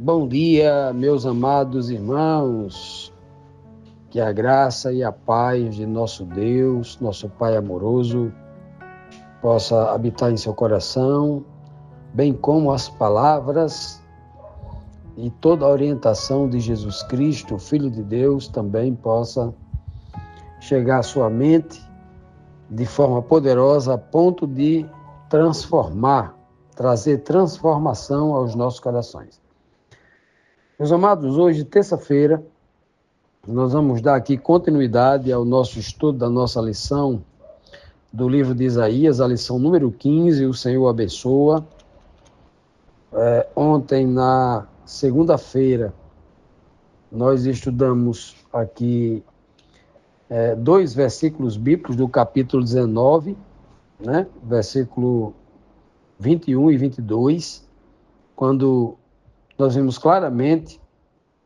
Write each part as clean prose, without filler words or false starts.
Bom dia, meus amados irmãos, que a graça e a paz de nosso Deus, nosso Pai amoroso, possa habitar em seu coração, bem como as palavras e toda a orientação de Jesus Cristo, Filho de Deus, também possa chegar à sua mente de forma poderosa a ponto de transformar, trazer transformação aos nossos corações. Meus amados, hoje, terça-feira, nós vamos dar aqui continuidade ao nosso estudo da nossa lição do livro de Isaías, a lição número 15, o Senhor abençoa. Ontem, na segunda-feira, nós estudamos aqui 2 versículos bíblicos do capítulo 19, né? Versículo 21 e 22, quando nós vimos claramente,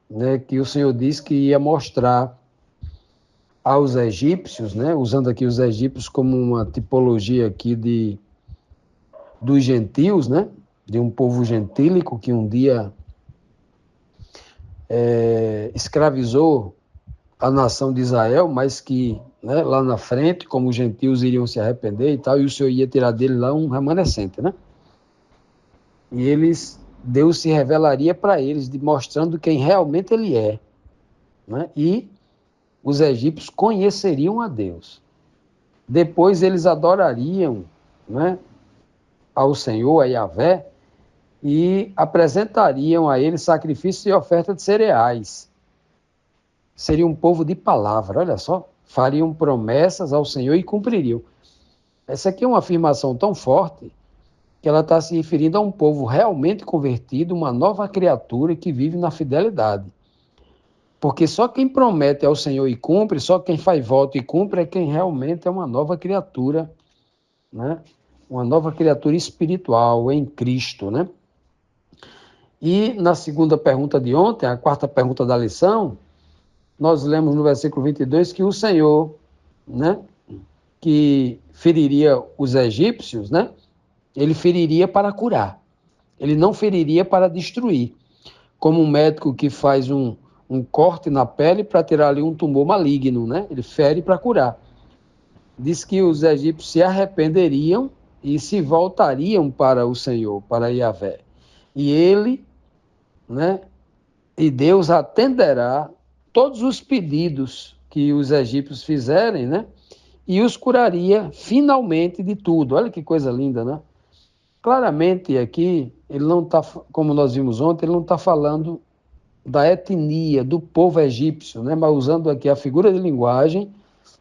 né, que o Senhor disse que ia mostrar aos egípcios, né, usando aqui os egípcios como uma tipologia aqui dos gentios, né, de um povo gentílico que um dia escravizou a nação de Israel, mas que, né, lá na frente, como os gentios iriam se arrepender e tal, e o Senhor ia tirar dele lá um remanescente, né? E Deus se revelaria para eles, mostrando quem realmente ele é, né? E os egípcios conheceriam a Deus. Depois eles adorariam, né, ao Senhor, a Yahvé, e apresentariam a ele sacrifício e oferta de cereais. Seria um povo de palavra, olha só. Fariam promessas ao Senhor e cumpririam. Essa aqui é uma afirmação tão forte que ela está se referindo a um povo realmente convertido, uma nova criatura que vive na fidelidade. Porque só quem promete ao Senhor e cumpre, só quem faz voto e cumpre é quem realmente é uma nova criatura, né? Uma nova criatura espiritual em Cristo, né? E na segunda pergunta de ontem, a quarta pergunta da lição, nós lemos no versículo 22 que o Senhor, né, que feriria os egípcios, né? Ele feriria para curar. Ele não feriria para destruir. Como um médico que faz um corte na pele para tirar ali um tumor maligno, né? Ele fere para curar. Diz que os egípcios se arrependeriam e se voltariam para o Senhor, para Yahvé. E ele, né? E Deus atenderá todos os pedidos que os egípcios fizerem, né? E os curaria finalmente de tudo. Olha que coisa linda, né? Claramente aqui, ele não está, como nós vimos ontem, ele não está falando da etnia, do povo egípcio, né? Mas usando aqui a figura de linguagem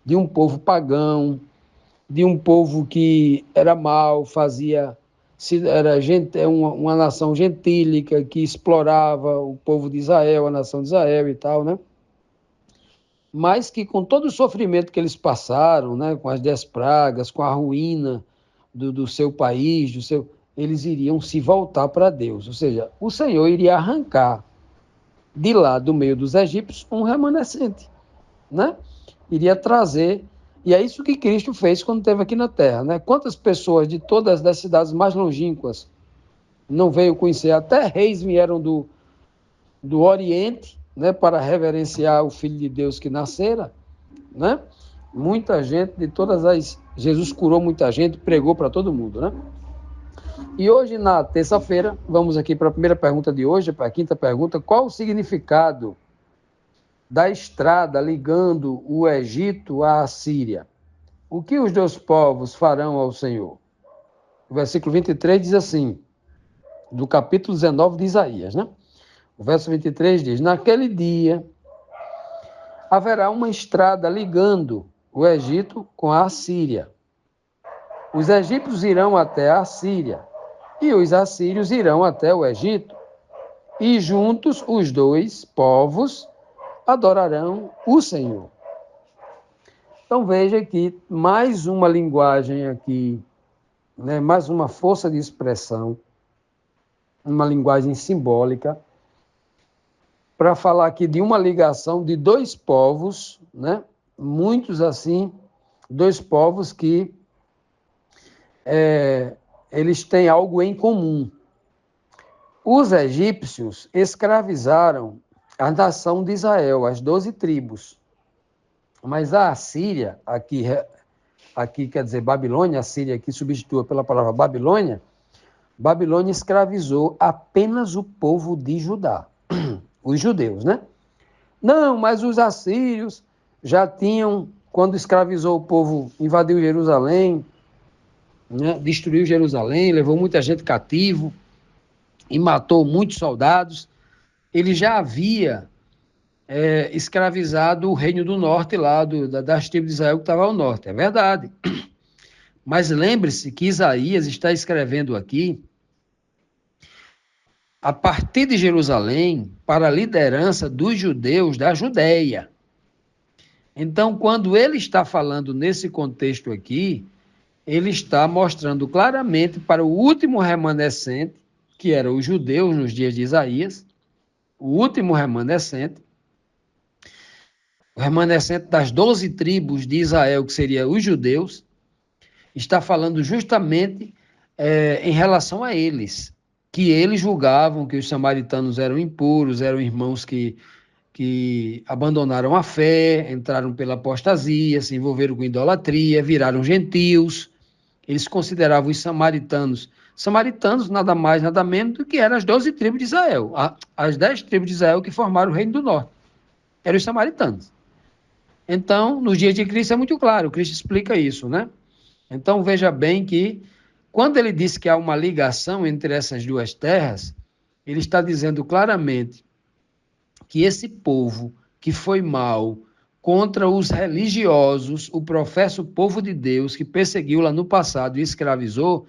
de um povo pagão, de um povo que era mau, era uma nação gentílica que explorava o povo de Israel, a nação de Israel e tal, né? Mas que com todo o sofrimento que eles passaram, né? Com as 10 pragas, com a ruína do seu país, eles iriam se voltar para Deus. Ou seja, o Senhor iria arrancar de lá, do meio dos egípcios, um remanescente, né? Iria trazer, e é isso que Cristo fez quando esteve aqui na Terra, né? Quantas pessoas de todas as cidades mais longínquas não veio conhecer? Até reis vieram do Oriente, né? Para reverenciar o Filho de Deus que nascera, né? Muita gente de todas as... Jesus curou muita gente, pregou para todo mundo, né? E hoje, na terça-feira, vamos aqui para a primeira pergunta de hoje, para a quinta pergunta. Qual o significado da estrada ligando o Egito à Assíria? O que os dois povos farão ao Senhor? O versículo 23 diz assim, do capítulo 19 de Isaías, né? O verso 23 diz, naquele dia haverá uma estrada ligando o Egito com a Assíria. Os egípcios irão até a Assíria e os assírios irão até o Egito. E juntos os dois povos adorarão o Senhor. Então veja que mais uma linguagem aqui, né, mais uma força de expressão, uma linguagem simbólica, para falar aqui de uma ligação de dois povos, né, muitos assim, dois povos que eles têm algo em comum. Os egípcios escravizaram a nação de Israel, as 12 tribos. Mas a Assíria, aqui quer dizer Babilônia, a Síria aqui substitua pela palavra Babilônia, Babilônia escravizou apenas o povo de Judá, os judeus, né? Não, mas os assírios já tinham, quando escravizou o povo, invadiu Jerusalém, né? Destruiu Jerusalém, levou muita gente cativo e matou muitos soldados. Ele já havia escravizado o reino do norte lá, das tribos de Israel que estava ao norte, é verdade. Mas lembre-se que Isaías está escrevendo aqui a partir de Jerusalém para a liderança dos judeus da Judéia. Então, quando ele está falando nesse contexto aqui, ele está mostrando claramente para o último remanescente, que eram os judeus nos dias de Isaías, o último remanescente, o remanescente das 12 tribos de Israel, que seriam os judeus, está falando justamente em relação a eles, que eles julgavam que os samaritanos eram impuros, eram irmãos que abandonaram a fé, entraram pela apostasia, se envolveram com idolatria, viraram gentios. Eles consideravam os samaritanos nada mais, nada menos do que eram as 12 tribos de Israel, as 10 tribos de Israel que formaram o Reino do Norte. Eram os samaritanos. Então, nos dias de Cristo é muito claro, Cristo explica isso, né? Então, veja bem que, quando ele diz que há uma ligação entre essas duas terras, ele está dizendo claramente que esse povo que foi mau contra os religiosos, o professo povo de Deus, que perseguiu lá no passado e escravizou,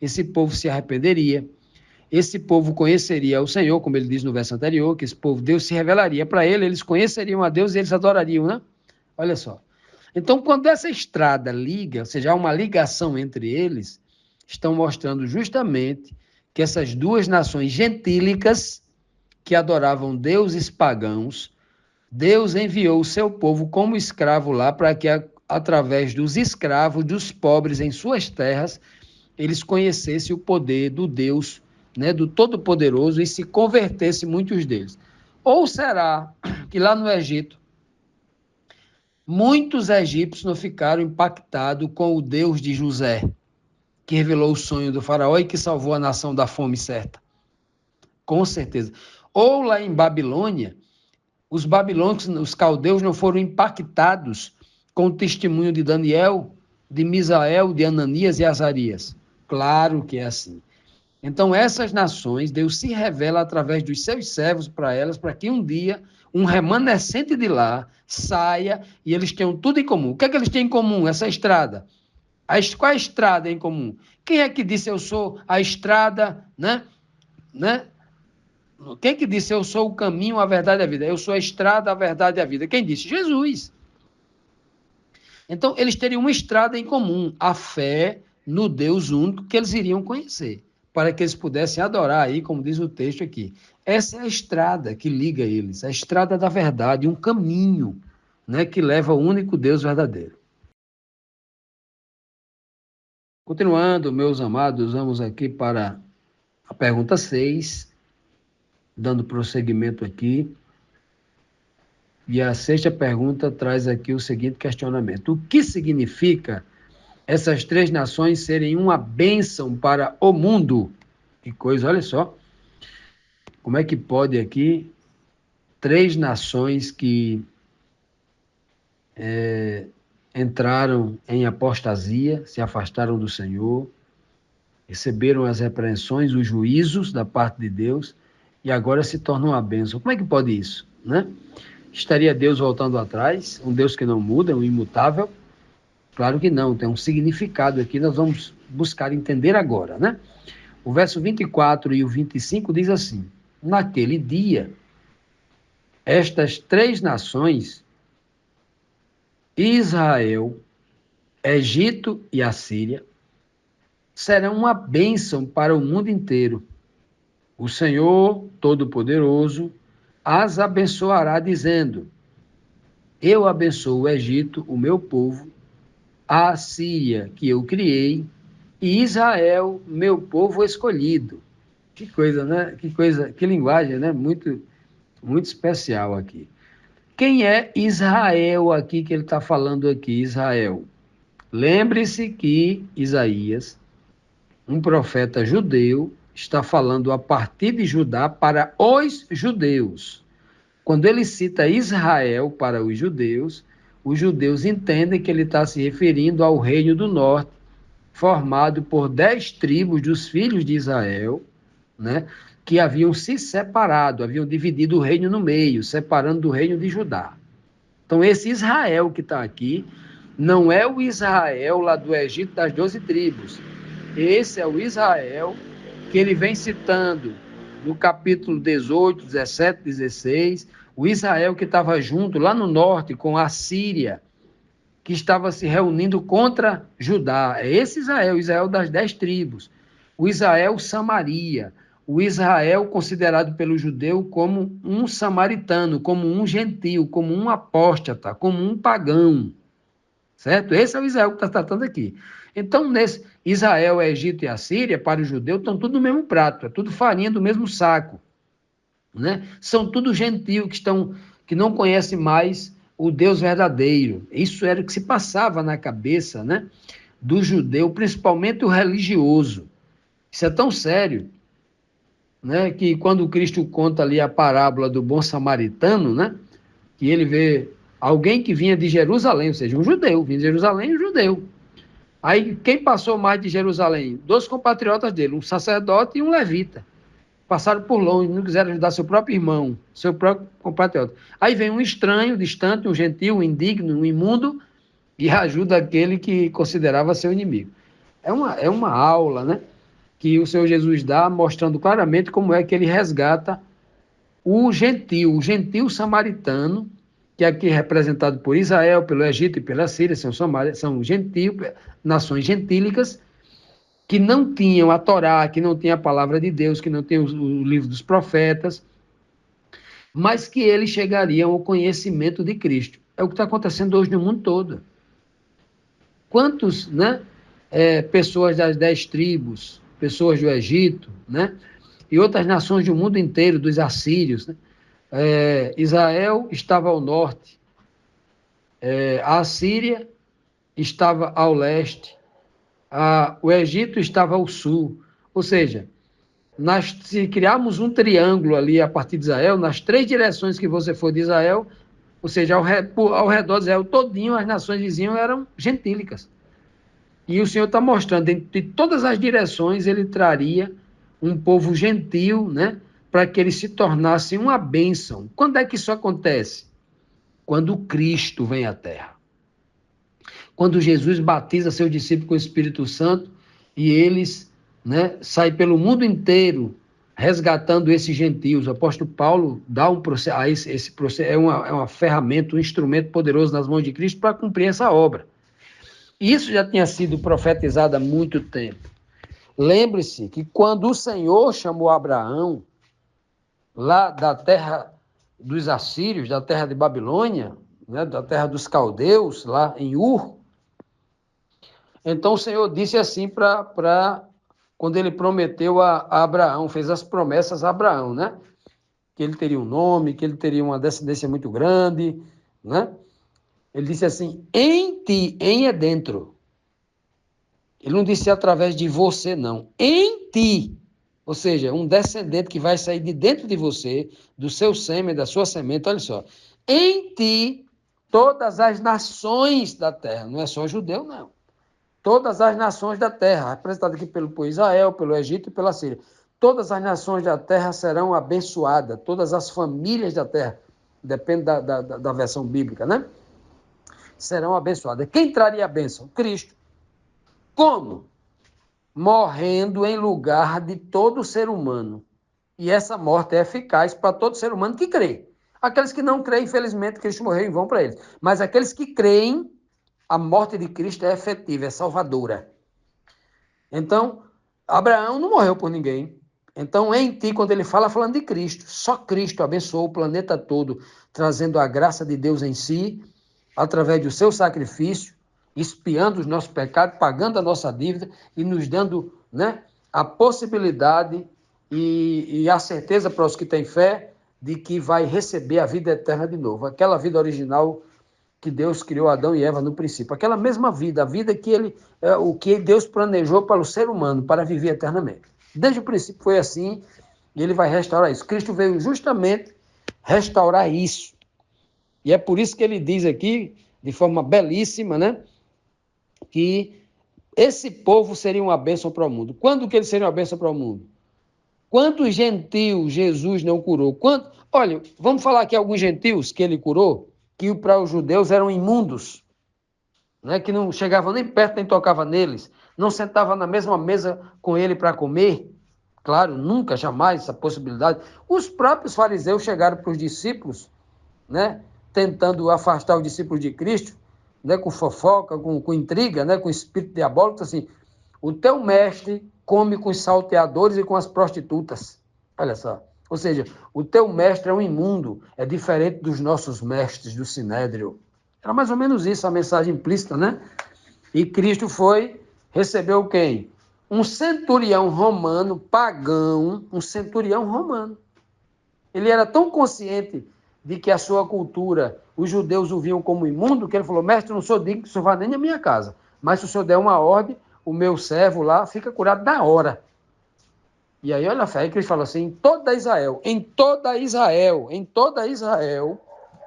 esse povo se arrependeria, esse povo conheceria o Senhor, como ele diz no verso anterior, que esse povo, Deus se revelaria para ele, eles conheceriam a Deus e eles adorariam, né? Olha só. Então, quando essa estrada liga, ou seja, há uma ligação entre eles, estão mostrando justamente que essas duas nações gentílicas que adoravam deuses pagãos, Deus enviou o seu povo como escravo lá para que, através dos escravos, dos pobres em suas terras, eles conhecessem o poder do Deus, né, do Todo-Poderoso, e se convertessem muitos deles. Ou será que lá no Egito, muitos egípcios não ficaram impactados com o Deus de José, que revelou o sonho do faraó e que salvou a nação da fome certa? Com certeza. Ou lá em Babilônia, os babilônicos, os caldeus não foram impactados com o testemunho de Daniel, de Misael, de Ananias e Azarias? Claro que é assim. Então, essas nações, Deus se revela através dos seus servos para elas, para que um dia um remanescente de lá saia e eles tenham tudo em comum. O que é que eles têm em comum? Essa estrada. Qual é a estrada em comum? Quem é que disse eu sou a estrada, né? Quem que disse eu sou o caminho, a verdade e a vida? Eu sou a estrada, a verdade e a vida. Quem disse? Jesus. Então, eles teriam uma estrada em comum, a fé no Deus único que eles iriam conhecer, para que eles pudessem adorar aí, como diz o texto aqui. Essa é a estrada que liga eles, a estrada da verdade, um caminho, né, que leva ao único Deus verdadeiro. Continuando, meus amados, vamos aqui para a pergunta 6, dando prosseguimento aqui. E a sexta pergunta traz aqui o seguinte questionamento: o que significa essas três nações serem uma bênção para o mundo? Que coisa, olha só. Como é que pode aqui três nações que entraram em apostasia, se afastaram do Senhor, receberam as repreensões, os juízos da parte de Deus, e agora se tornam uma bênção? Como é que pode isso, né? Estaria Deus voltando atrás? Um Deus que não muda, um imutável? Claro que não, tem um significado aqui, nós vamos buscar entender agora, né? O verso 24 e o 25 diz assim: naquele dia, estas três nações, Israel, Egito e Assíria, serão uma bênção para o mundo inteiro. O Senhor Todo-Poderoso as abençoará, dizendo: eu abençoo o Egito, o meu povo, a Assíria, que eu criei, e Israel, meu povo escolhido. Que coisa, né? Que coisa, que linguagem, né? Muito, muito especial aqui. Quem é Israel aqui que ele está falando aqui? Israel. Lembre-se que Isaías, um profeta judeu, está falando a partir de Judá para os judeus. Quando ele cita Israel para os judeus entendem que ele está se referindo ao reino do norte, formado por 10 tribos dos filhos de Israel, né, que haviam se separado, haviam dividido o reino no meio, separando do reino de Judá. Então, esse Israel que está aqui não é o Israel lá do Egito das 12 tribos. Esse é o Israel que ele vem citando no capítulo 18, 17, 16, o Israel que estava junto lá no norte com a Síria, que estava se reunindo contra Judá. É esse Israel, o Israel das 10 tribos. O Israel Samaria, o Israel considerado pelo judeu como um samaritano, como um gentil, como um apóstata, como um pagão. Certo? Esse é o Israel que está tratando aqui. Então, nesse Israel, Egito e a Síria, para o judeu, estão tudo no mesmo prato, é tudo farinha do mesmo saco. Né? São tudo gentios que não conhecem mais o Deus verdadeiro. Isso era o que se passava na cabeça, né, do judeu, principalmente o religioso. Isso é tão sério, né, que quando Cristo conta ali a parábola do bom samaritano, né, que ele vê alguém que vinha de Jerusalém, ou seja, um judeu, vinha de Jerusalém, um judeu. Aí quem passou mais de Jerusalém? 2 compatriotas dele, um sacerdote e um levita. Passaram por longe, não quiseram ajudar seu próprio irmão, seu próprio compatriota. Aí vem um estranho, distante, um gentil, um indigno, um imundo, e ajuda aquele que considerava seu inimigo. É uma aula, né, que o Senhor Jesus dá, mostrando claramente como é que ele resgata o gentil samaritano, que aqui é representado por Israel, pelo Egito e pela Síria, são gentil, nações gentílicas, que não tinham a Torá, que não tinham a palavra de Deus, que não tinham o livro dos profetas, mas que eles chegariam ao conhecimento de Cristo. É o que está acontecendo hoje no mundo todo. Quantos, né, pessoas das 10 tribos, pessoas do Egito, né, e outras nações do mundo inteiro, dos assírios, né, Israel estava ao norte, a Síria estava ao leste, o Egito estava ao sul. Ou seja, se criarmos um triângulo ali a partir de Israel, nas 3 direções que você for de Israel, ou seja, ao redor de Israel todinho, as nações vizinhas eram gentílicas. E o Senhor está mostrando, de todas as direções, ele traria um povo gentil, né, para que ele se tornasse uma bênção. Quando é que isso acontece? Quando Cristo vem à Terra. Quando Jesus batiza seus discípulos com o Espírito Santo e eles, né, saem pelo mundo inteiro resgatando esses gentios. O apóstolo Paulo dá esse processo, é uma ferramenta, um instrumento poderoso nas mãos de Cristo para cumprir essa obra. Isso já tinha sido profetizado há muito tempo. Lembre-se que quando o Senhor chamou Abraão, lá da terra dos assírios, da terra de Babilônia, né, da terra dos caldeus, lá em Ur, então o Senhor disse assim quando ele prometeu a Abraão, fez as promessas a Abraão, né? Que ele teria um nome, que ele teria uma descendência muito grande, né? Ele disse assim, em ti, em é dentro. Ele não disse através de você, não. Em ti. Ou seja, um descendente que vai sair de dentro de você, do seu sêmen, da sua semente, olha só. Em ti, todas as nações da terra, não é só judeu, não. Todas as nações da terra, representadas aqui por Israel, pelo Egito e pela Síria. Todas as nações da terra serão abençoadas, todas as famílias da terra, depende da versão bíblica, né? Serão abençoadas. Quem traria a bênção? Cristo. Como? Morrendo em lugar de todo ser humano. E essa morte é eficaz para todo ser humano que crê. Aqueles que não creem, infelizmente, Cristo morreu em vão para eles. Mas aqueles que creem, a morte de Cristo é efetiva, é salvadora. Então, Abraão não morreu por ninguém. Então, em ti, quando ele fala, falando de Cristo. Só Cristo abençoou o planeta todo, trazendo a graça de Deus em si, através do seu sacrifício, expiando os nossos pecados, pagando a nossa dívida e nos dando, né, a possibilidade e a certeza para os que têm fé de que vai receber a vida eterna de novo, aquela vida original que Deus criou Adão e Eva no princípio, aquela mesma vida, a vida que o que Deus planejou para o ser humano, para viver eternamente. Desde o princípio foi assim, e ele vai restaurar isso. Cristo veio justamente restaurar isso. E é por isso que ele diz aqui, de forma belíssima, né, que esse povo seria uma bênção para o mundo. Quando que ele seria uma bênção para o mundo? Quantos gentios Jesus não curou? Olha, vamos falar aqui alguns gentios que ele curou, que para os judeus eram imundos, né? Que não chegavam nem perto, nem tocavam neles, não sentavam na mesma mesa com ele para comer. Claro, nunca, jamais essa possibilidade. Os próprios fariseus chegaram para os discípulos, né? Tentando afastar os discípulos de Cristo, né? Com fofoca, com intriga, né? Com espírito diabólico, assim, o teu mestre come com os salteadores e com as prostitutas. Olha só. Ou seja, o teu mestre é um imundo, é diferente dos nossos mestres do Sinédrio. Era mais ou menos isso a mensagem implícita, né? E Cristo recebeu quem? Um centurião romano, pagão, um centurião romano. Ele era tão consciente de que a sua cultura, os judeus o viam como imundo, que ele falou, mestre, eu não sou digno que o senhor vá nem na minha casa, mas se o senhor der uma ordem, o meu servo lá fica curado na hora. E aí, olha a fé, que ele falou assim, em toda Israel,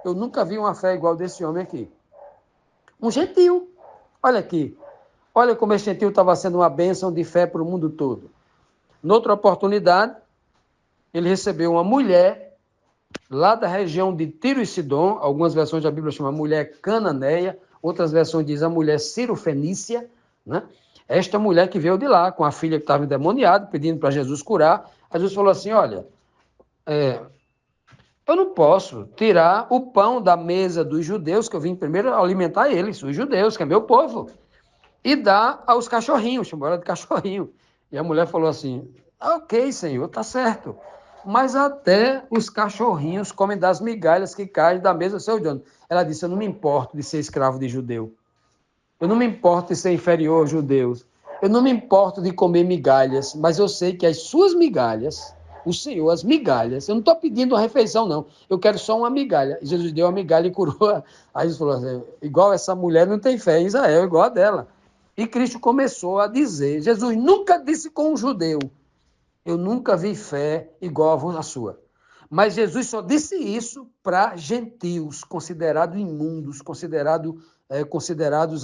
eu nunca vi uma fé igual desse homem aqui. Um gentil. Olha aqui. Olha como esse gentil estava sendo uma bênção de fé para o mundo todo. Noutra oportunidade, ele recebeu uma mulher lá da região de Tiro e Sidom, algumas versões da Bíblia chamam mulher cananeia, outras versões dizem a mulher cirofenícia, né? Esta mulher que veio de lá, com a filha que estava endemoniada, pedindo para Jesus curar, Jesus falou assim, olha, eu não posso tirar o pão da mesa dos judeus, que eu vim primeiro alimentar eles, os judeus, que é meu povo, e dar aos cachorrinhos, chamou ela de cachorrinho. E a mulher falou assim, ok, Senhor, tá certo, mas até os cachorrinhos comem das migalhas que caem da mesa do seu dono. Ela disse, eu não me importo de ser escravo de judeu, eu não me importo de ser inferior aos judeus, eu não me importo de comer migalhas, mas eu sei que as suas migalhas, o Senhor, as migalhas, eu não estou pedindo uma refeição, não, eu quero só uma migalha. E Jesus deu a migalha e curou. Aí Jesus falou assim, igual essa mulher não tem fé em Israel, igual a dela. E Cristo começou a dizer, Jesus nunca disse com um judeu, eu nunca vi fé igual a sua. Mas Jesus só disse isso para gentios, considerados imundos, considerados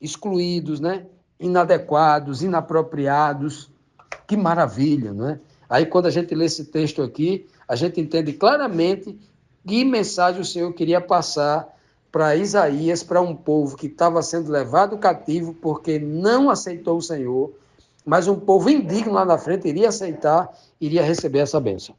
excluídos, né? Inadequados, inapropriados. Que maravilha, não é? Aí, quando a gente lê esse texto aqui, a gente entende claramente que mensagem o Senhor queria passar para Isaías, para um povo que estava sendo levado cativo porque não aceitou o Senhor, mas um povo indigno lá na frente iria aceitar, iria receber essa bênção.